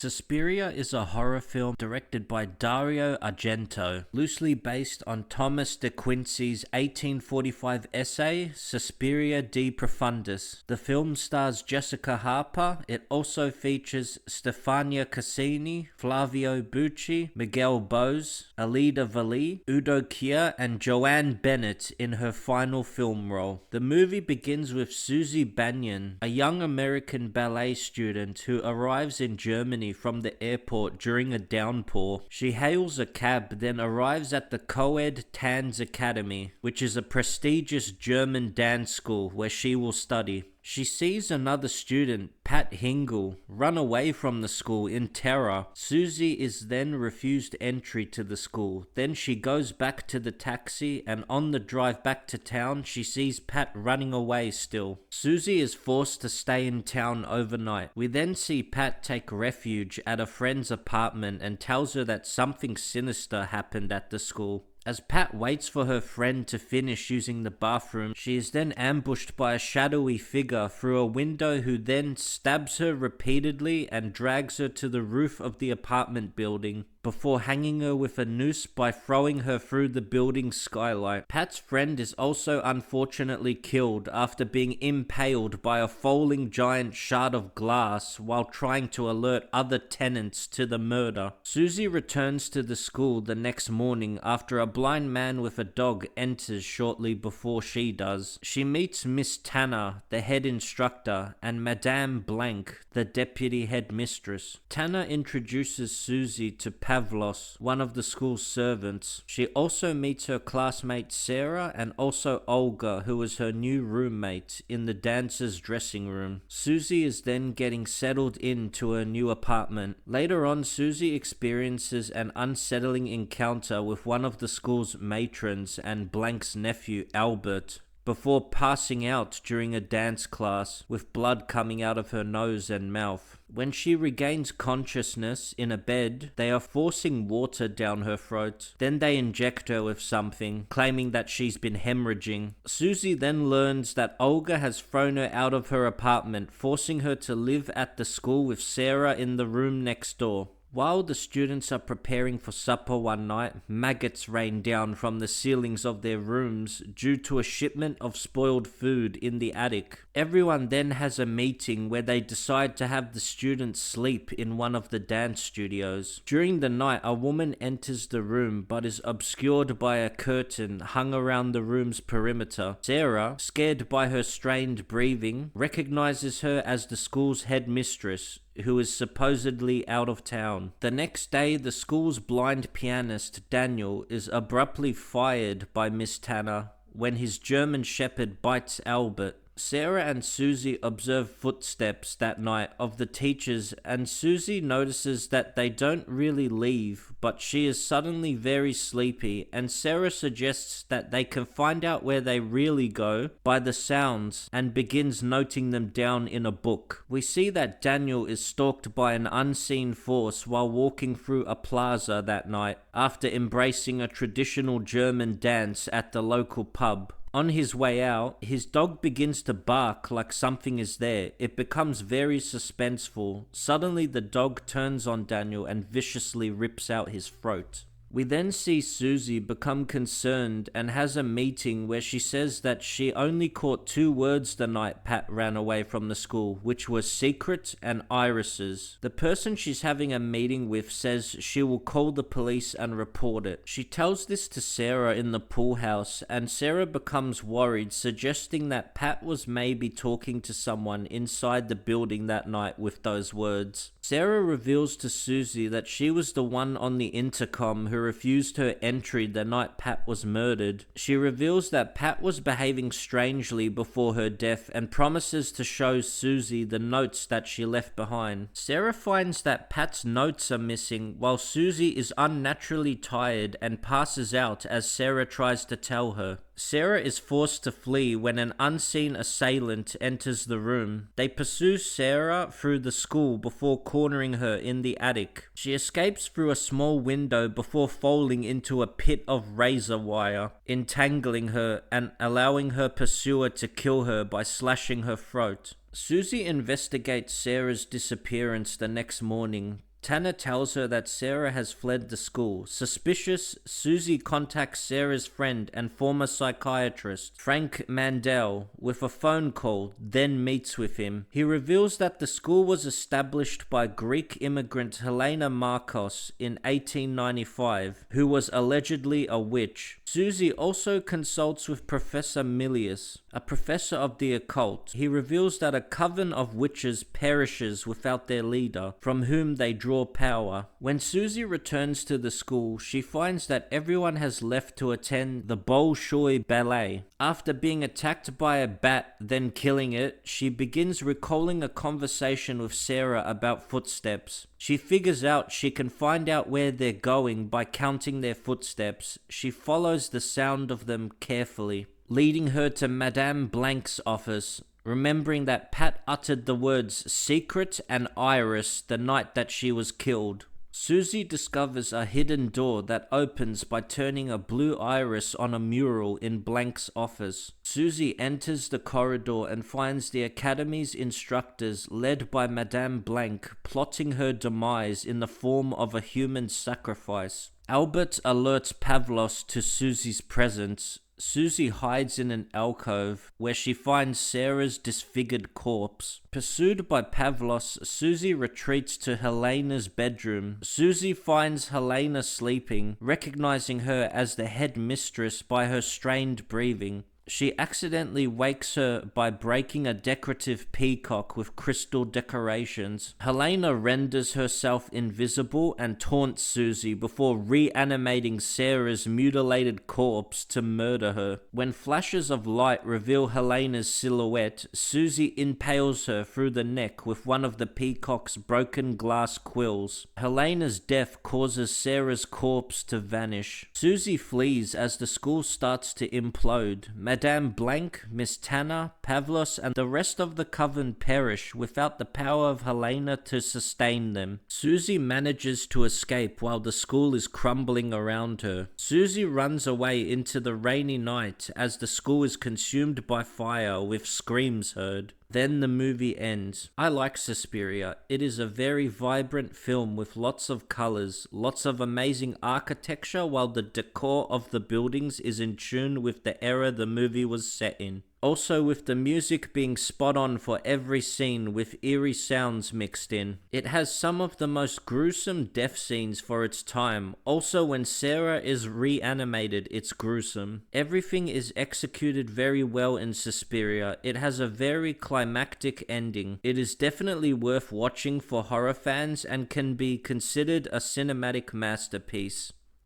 Suspiria is a horror film directed by Dario Argento, loosely based on Thomas de Quincey's 1845 essay Suspiria de Profundis. The film stars Jessica Harper. It also features Stefania Cassini, Flavio Bucci, Miguel Bose, Alida Valli, Udo Kier, and Joanne Bennett in her final film role. The movie begins with Suzy Bannion, a young American ballet student who arrives in Germany from the airport during a downpour. She hails a cab, then arrives at the co-ed Tanz Akademie, which is a prestigious German dance school where she will study. She sees another student, Pat Hingle, run away from the school in terror. Suzy is then refused entry to the school. Then she goes back to the taxi, and on the drive back to town, she sees Pat running away still. Suzy is forced to stay in town overnight. We then see Pat take refuge at a friend's apartment and tells her that something sinister happened at the school. As Pat waits for her friend to finish using the bathroom, she is then ambushed by a shadowy figure through a window who then stabs her repeatedly and drags her to the roof of the apartment building before hanging her with a noose by throwing her through the building's skylight. Pat's friend is also unfortunately killed after being impaled by a falling giant shard of glass while trying to alert other tenants to the murder. Suzy returns to the school the next morning after a blind man with a dog enters shortly before she does. She meets Miss Tanner, the head instructor, and Madame Blank, the deputy headmistress. Tanner introduces Suzy to Pavlos, one of the school's servants. She also meets her classmate Sarah and also Olga, who is her new roommate, in the dancers' dressing room. Suzy is then getting settled into her new apartment. Later on, Suzy experiences an unsettling encounter with one of the school's matrons and Blank's nephew Albert, before passing out during a dance class with blood coming out of her nose and mouth. When she regains consciousness in a bed, they are forcing water down her throat. Then they inject her with something, claiming that she's been hemorrhaging. Suzy then learns that Olga has thrown her out of her apartment, forcing her to live at the school with Sarah in the room next door. While the students are preparing for supper one night, maggots rain down from the ceilings of their rooms due to a shipment of spoiled food in the attic. Everyone then has a meeting where they decide to have the students sleep in one of the dance studios. During the night, a woman enters the room but is obscured by a curtain hung around the room's perimeter. Sarah, scared by her strained breathing, recognizes her as the school's headmistress, who is supposedly out of town. The next day, the school's blind pianist, Daniel, is abruptly fired by Miss Tanner when his German shepherd bites Albert. Sarah and Suzy observe footsteps that night of the teachers, and Suzy notices that they don't really leave, but she is suddenly very sleepy, and Sarah suggests that they can find out where they really go by the sounds and begins noting them down in a book. We see that Daniel is stalked by an unseen force while walking through a plaza that night after embracing a traditional German dance at the local pub. On his way out, his dog begins to bark like something is there. It becomes very suspenseful. Suddenly, the dog turns on Daniel and viciously rips out his throat. We then see Suzy become concerned and has a meeting where she says that she only caught 2 words the night Pat ran away from the school, which were secret and irises. The person she's having a meeting with says she will call the police and report it. She tells this to Sarah in the pool house, and Sarah becomes worried, suggesting that Pat was maybe talking to someone inside the building that night with those words. Sarah reveals to Suzy that she was the one on the intercom who refused her entry the night Pat was murdered. She reveals that Pat was behaving strangely before her death and promises to show Suzy the notes that she left behind. Sarah finds that Pat's notes are missing while Suzy is unnaturally tired and passes out as Sarah tries to tell her. Sarah is forced to flee when an unseen assailant enters the room. They pursue Sarah through the school before cornering her in the attic. She escapes through a small window before falling into a pit of razor wire, entangling her and allowing her pursuer to kill her by slashing her throat. Suzy investigates Sarah's disappearance the next morning. Tanner tells her that Sarah has fled the school. Suspicious, Suzy contacts Sarah's friend and former psychiatrist, Frank Mandel, with a phone call, then meets with him. He reveals that the school was established by Greek immigrant Helena Markos in 1895, who was allegedly a witch. Suzy also consults with Professor Milius, a professor of the occult. He reveals that a coven of witches perishes without their leader, from whom they draw power. When Suzy returns to the school, she finds that everyone has left to attend the Bolshoi ballet. After being attacked by a bat, then killing it, she begins recalling a conversation with Sarah about footsteps. She figures out she can find out where they're going by counting their footsteps. She follows the sound of them carefully, leading her to Madame Blank's office, remembering that Pat uttered the words secret and iris the night that she was killed. Suzy discovers a hidden door that opens by turning a blue iris on a mural in Blank's office. Suzy enters the corridor and finds the Academy's instructors, led by Madame Blank, plotting her demise in the form of a human sacrifice. Albert alerts Pavlos to Suzy's presence. Suzy hides in an alcove where she finds Sarah's disfigured corpse. Pursued by Pavlos, Suzy retreats to Helena's bedroom. Suzy finds Helena sleeping, recognizing her as the head mistress by her strained breathing. She accidentally wakes her by breaking a decorative peacock with crystal decorations. Helena renders herself invisible and taunts Suzy before reanimating Sarah's mutilated corpse to murder her. When flashes of light reveal Helena's silhouette, Suzy impales her through the neck with one of the peacock's broken glass quills. Helena's death causes Sarah's corpse to vanish. Suzy flees as the school starts to implode. Madame Blank, Miss Tanner, Pavlos, and the rest of the coven perish without the power of Helena to sustain them. Suzy manages to escape while the school is crumbling around her. Suzy runs away into the rainy night as the school is consumed by fire with screams heard. Then the movie ends. I like Suspiria. It is a very vibrant film with lots of colors, lots of amazing architecture, while the decor of the buildings is in tune with the era the movie was set in. Also with the music being spot on for every scene with eerie sounds mixed in. It has some of the most gruesome death scenes for its time. Also when Sarah is reanimated, it's gruesome. Everything is executed very well in Suspiria. It has a very climactic ending. It is definitely worth watching for horror fans and can be considered a cinematic masterpiece.